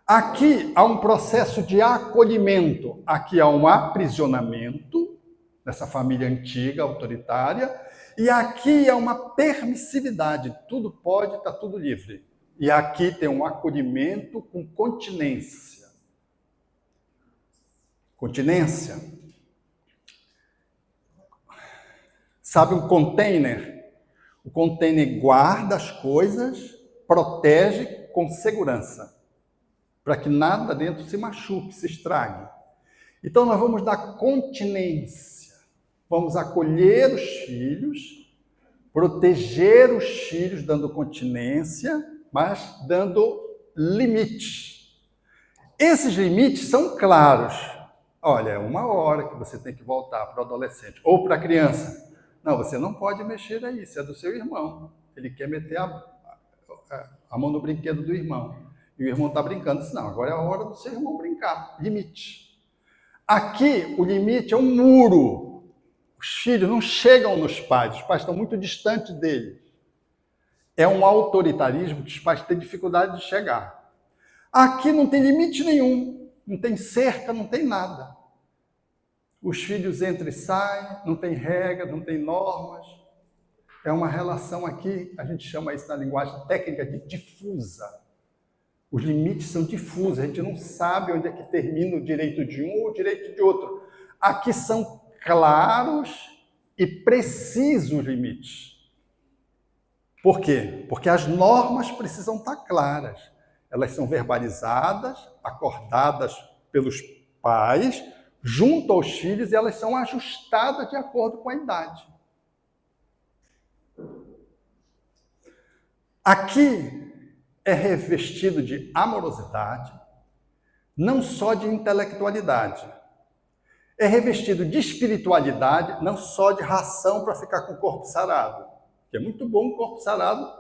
Aqui há um processo de acolhimento, aqui há um aprisionamento dessa família antiga, autoritária, e aqui há uma permissividade, tudo pode, está tudo livre. E aqui tem um acolhimento com continência. Continência. Sabe um container? O container guarda as coisas, protege com segurança, para que nada dentro se machuque, se estrague. Então nós vamos dar continência, vamos acolher os filhos, proteger os filhos dando continência, mas dando limites. Esses limites são claros. Olha, é 1 hora que você tem que voltar para o adolescente, ou para a criança. Não, você não pode mexer aí, isso é do seu irmão. Ele quer meter a mão no brinquedo do irmão. E o irmão está brincando. Diz, não, agora é a hora do seu irmão brincar. Limite. Aqui, o limite é um muro. Os filhos não chegam nos pais. Os pais estão muito distantes deles. É um autoritarismo que os pais têm dificuldade de chegar. Aqui não tem limite nenhum. Não tem cerca, não tem nada. Os filhos entram e saem, não tem regra, não tem normas. É uma relação aqui, a gente chama isso na linguagem técnica de difusa. Os limites são difusos, a gente não sabe onde é que termina o direito de um ou o direito de outro. Aqui são claros e precisos os limites. Por quê? Porque as normas precisam estar claras. Elas são verbalizadas, acordadas pelos pais, junto aos filhos, e elas são ajustadas de acordo com a idade. Aqui é revestido de amorosidade, não só de intelectualidade. É revestido de espiritualidade, não só de ração para ficar com o corpo sarado. Que é muito bom o corpo sarado,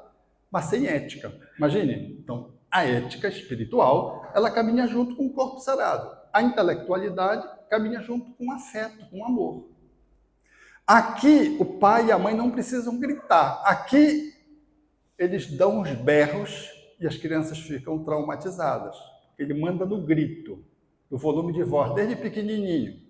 mas sem ética. Imagine, então, a ética espiritual, ela caminha junto com o corpo sarado. A intelectualidade caminha junto com o afeto, com o amor. Aqui, o pai e a mãe não precisam gritar. Aqui, eles dão uns berros e as crianças ficam traumatizadas. Ele manda no grito, no volume de voz, desde pequenininho.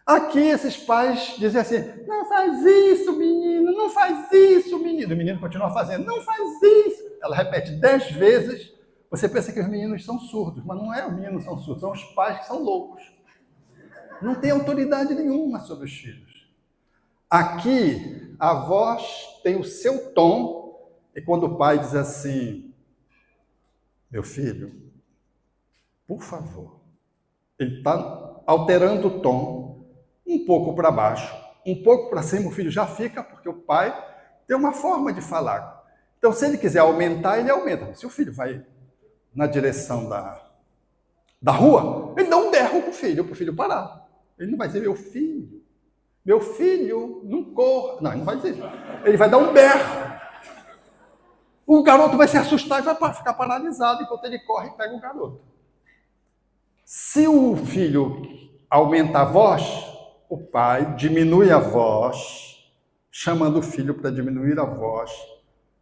Aqui, esses pais dizem assim, não faz isso, menino, não faz isso, menino. O menino continua fazendo, não faz isso. Ela repete 10 vezes. Você pensa que os meninos são surdos, mas não é os meninos que são surdos, são os pais que são loucos. Não tem autoridade nenhuma sobre os filhos. Aqui, a voz tem o seu tom, e quando o pai diz assim, meu filho, por favor, ele está alterando o tom, um pouco para baixo, um pouco para cima, o filho já fica, porque o pai tem uma forma de falar. Então, se ele quiser aumentar, ele aumenta. Se o filho vai na direção da rua, ele dá um berro pro filho parar. Ele não vai dizer, meu filho, não corra. Não, ele não vai dizer isso. Ele vai dar um berro. O garoto vai se assustar e vai ficar paralisado enquanto ele corre e pega o garoto. Se o filho aumenta a voz, o pai diminui a voz, chamando o filho para diminuir a voz,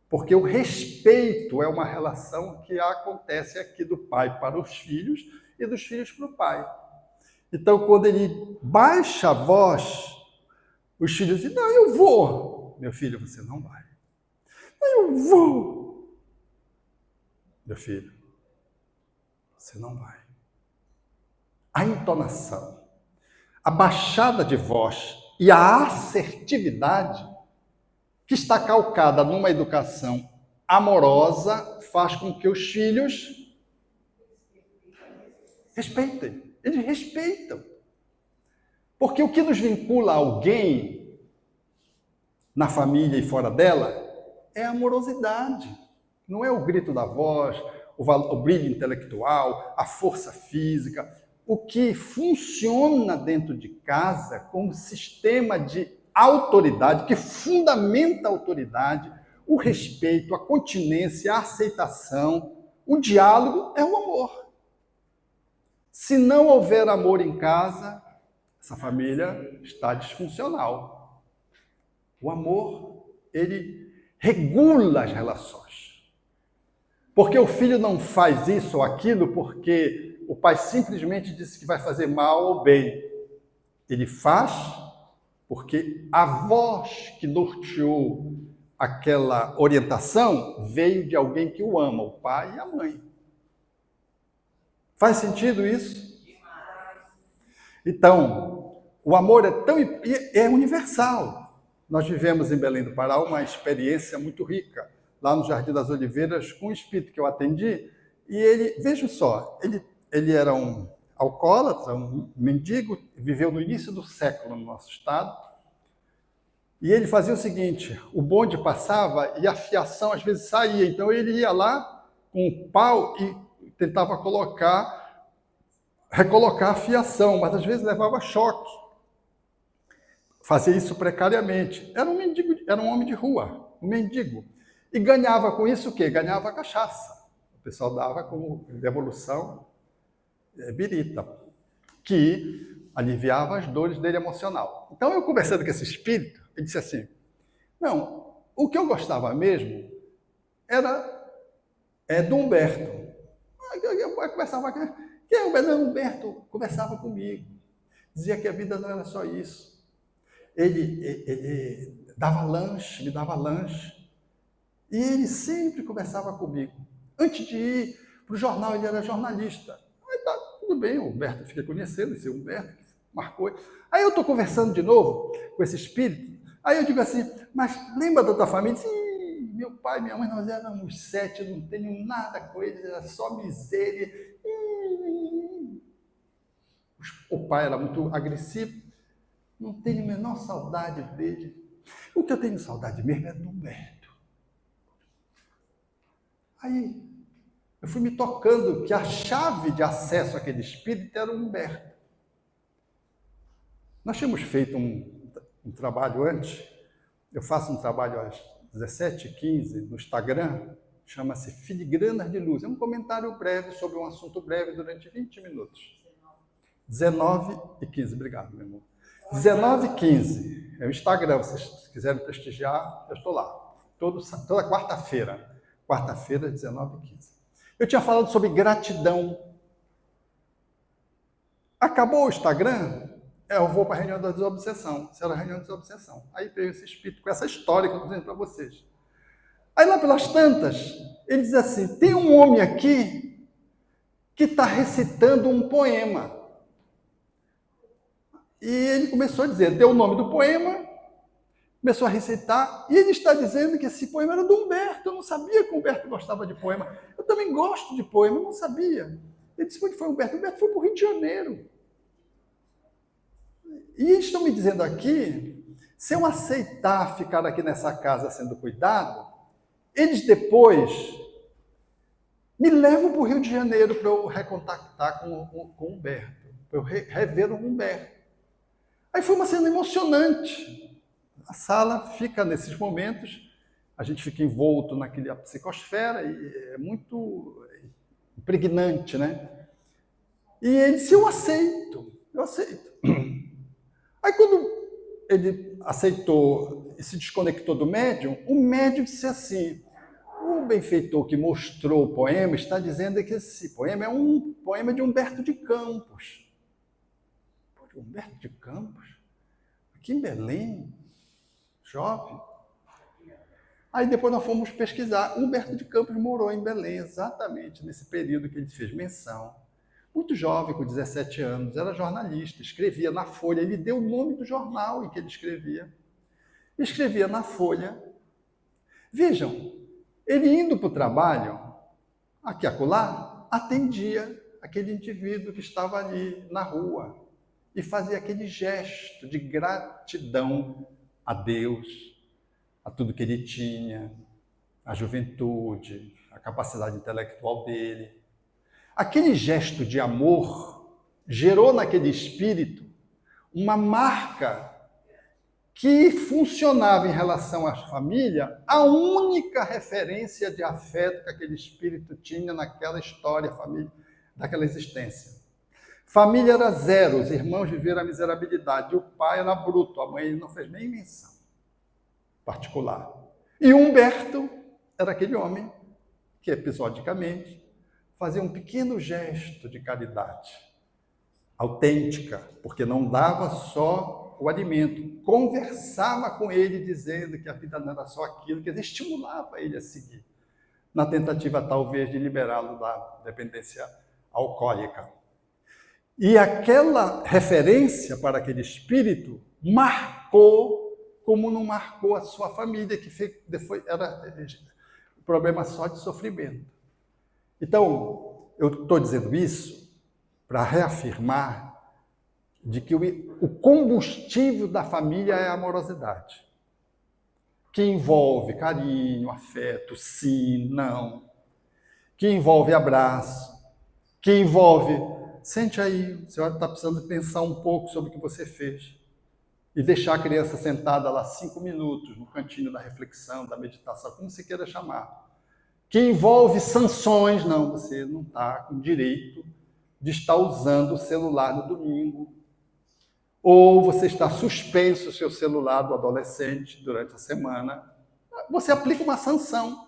porque o respeito é uma relação que acontece aqui do pai para os filhos e dos filhos para o pai. Então, quando ele baixa a voz, os filhos dizem, não, eu vou. Meu filho, você não vai. Eu vou. Meu filho, você não vai. A entonação, a baixada de voz e a assertividade que está calcada numa educação amorosa faz com que os filhos respeitem. Eles respeitam. Porque o que nos vincula a alguém, na família e fora dela, é a amorosidade. Não é o grito da voz, o brilho intelectual, a força física. O que funciona dentro de casa como sistema de autoridade, que fundamenta a autoridade, o respeito, a continência, a aceitação, o diálogo é o amor. Se não houver amor em casa, essa família está disfuncional. O amor, ele regula as relações. Porque o filho não faz isso ou aquilo porque o pai simplesmente disse que vai fazer mal ou bem. Ele faz porque a voz que norteou aquela orientação veio de alguém que o ama, o pai e a mãe. Faz sentido isso? Então, o amor é universal. Nós vivemos em Belém do Pará uma experiência muito rica, lá no Jardim das Oliveiras, com um espírito que eu atendi, e ele, veja só, ele era um alcoólatra, um mendigo, viveu no início do século no nosso estado, e ele fazia o seguinte, o bonde passava e a fiação às vezes saía, então ele ia lá com um pau e tentava recolocar a fiação, mas às vezes levava choque. Fazia isso precariamente. Era um mendigo, era um homem de rua, um mendigo. E ganhava com isso o quê? Ganhava cachaça. O pessoal dava como devolução birita, que aliviava as dores dele emocional. Então, eu conversando com esse espírito, ele disse assim, não, o que eu gostava mesmo era do Humberto. Eu conversava com o Humberto conversava comigo, dizia que a vida não era só isso. Ele dava lanche, me dava lanche, e ele sempre conversava comigo. Antes de ir para o jornal, ele era jornalista. Aí tá, tudo bem, o Humberto, fiquei conhecendo esse Humberto, marcou. Aí eu estou conversando de novo com esse espírito, aí eu digo assim, mas lembra da tua família? Sim, meu pai e minha mãe, nós éramos 7, não tenho nada com eles, era só miséria. O pai era muito agressivo, não tenho a menor saudade dele. O que eu tenho saudade mesmo é do Humberto. Aí eu fui me tocando que a chave de acesso àquele espírito era o Humberto. Nós tínhamos feito um trabalho antes, eu faço um trabalho às 17h15 no Instagram, chama-se Filigranas de Luz. É um comentário breve sobre um assunto breve durante 20 minutos. 19h15, obrigado, meu irmão. 19h15, é o Instagram, se vocês quiserem prestigiar, eu estou lá. Toda quarta-feira. Quarta-feira, 19h15. Eu tinha falado sobre gratidão. Acabou o Instagram, eu vou para a reunião da desobsessão. Isso era a reunião da desobsessão. Aí veio esse espírito com essa história que eu estou dizendo para vocês. Aí lá pelas tantas, ele diz assim, tem um homem aqui que está recitando um poema. E ele começou a dizer, deu o nome do poema, começou a recitar, e ele está dizendo que esse poema era do Humberto. Eu não sabia que o Humberto gostava de poema. Eu também gosto de poema, eu não sabia. Ele disse, onde foi o Humberto? O Humberto foi para o Rio de Janeiro. E eles estão me dizendo aqui, se eu aceitar ficar aqui nessa casa sendo cuidado, eles depois Me levam para o Rio de Janeiro para eu recontactar com o Humberto, para eu rever o Humberto. Aí foi uma cena emocionante. A sala fica, nesses momentos, a gente fica envolto naquela psicosfera e é muito impregnante, né? E ele disse, eu aceito. Aí quando ele aceitou e se desconectou do médium, o médium disse assim, o benfeitor que mostrou o poema está dizendo que esse poema é um poema de Humberto de Campos. Pô, Humberto de Campos? Aqui em Belém? Jovem? Aí depois nós fomos pesquisar. Humberto de Campos morou em Belém, exatamente nesse período que ele fez menção. Muito jovem, com 17 anos, era jornalista, escrevia na Folha, ele deu o nome do jornal em que ele escrevia. Escrevia na Folha. Vejam, ele indo para o trabalho, aqui e acolá, atendia aquele indivíduo que estava ali na rua e fazia aquele gesto de gratidão a Deus, a tudo que ele tinha, a juventude, a capacidade intelectual dele. Aquele gesto de amor gerou naquele espírito uma marca que funcionava em relação à família, a única referência de afeto que aquele espírito tinha naquela história, família, daquela existência. Família era zero, os irmãos viveram a miserabilidade, o pai era bruto, a mãe não fez nem menção particular. E Humberto era aquele homem que, episodicamente, fazia um pequeno gesto de caridade, autêntica, porque não dava só o alimento, conversava com ele dizendo que a vida não era só aquilo, que estimulava ele a seguir, na tentativa talvez de liberá-lo da dependência alcoólica. E aquela referência para aquele espírito marcou como não marcou a sua família, que era problema só de sofrimento. Então, eu estou dizendo isso para reafirmar de que o combustível da família é a amorosidade, que envolve carinho, afeto, sim, não, que envolve abraço, que envolve, sente aí, a senhora está precisando pensar um pouco sobre o que você fez e deixar a criança sentada lá 5 minutos no cantinho da reflexão, da meditação, como você queira chamar, que envolve sanções, não, você não está com direito de estar usando o celular no domingo, ou você está suspenso o seu celular do adolescente durante a semana, você aplica uma sanção.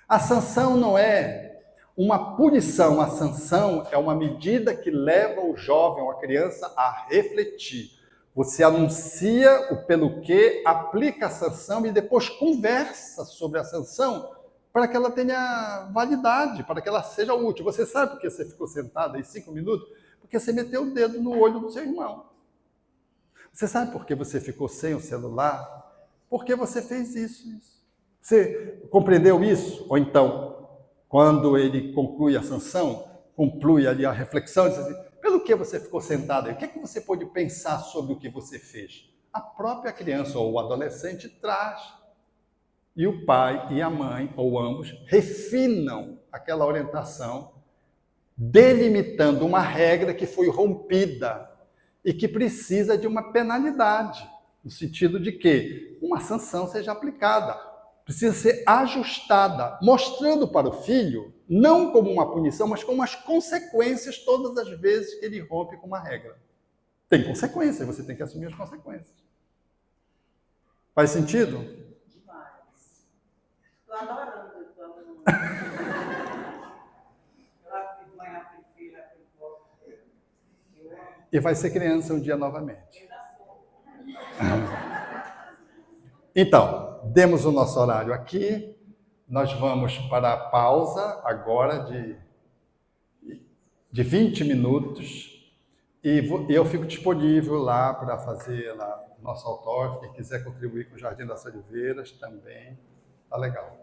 A sanção não é uma punição, a sanção é uma medida que leva o jovem ou a criança a refletir. Você anuncia o pelo que, aplica a sanção e depois conversa sobre a sanção para que ela tenha validade, para que ela seja útil. Você sabe por que você ficou sentado aí 5 minutos? Porque você meteu o dedo no olho do seu irmão. Você sabe por que você ficou sem o celular? Porque você fez isso. Você compreendeu isso? Ou então, quando ele conclui a sanção, conclui ali a reflexão, diz assim, pelo que você ficou sentado aí? O que é que você pode pensar sobre o que você fez? A própria criança ou o adolescente traz. E o pai e a mãe, ou ambos, refinam aquela orientação, delimitando uma regra que foi rompida e que precisa de uma penalidade, no sentido de que uma sanção seja aplicada, precisa ser ajustada, mostrando para o filho, não como uma punição, mas como as consequências todas as vezes que ele rompe com uma regra. Tem consequências, você tem que assumir as consequências. Faz sentido? Demais. Estou adorando. E vai ser criança um dia novamente. Então, demos o nosso horário aqui. Nós vamos para a pausa agora de 20 minutos. E eu fico disponível lá para fazer lá, nosso autógrafo. Quem quiser contribuir com o Jardim das Oliveiras também. Tá legal.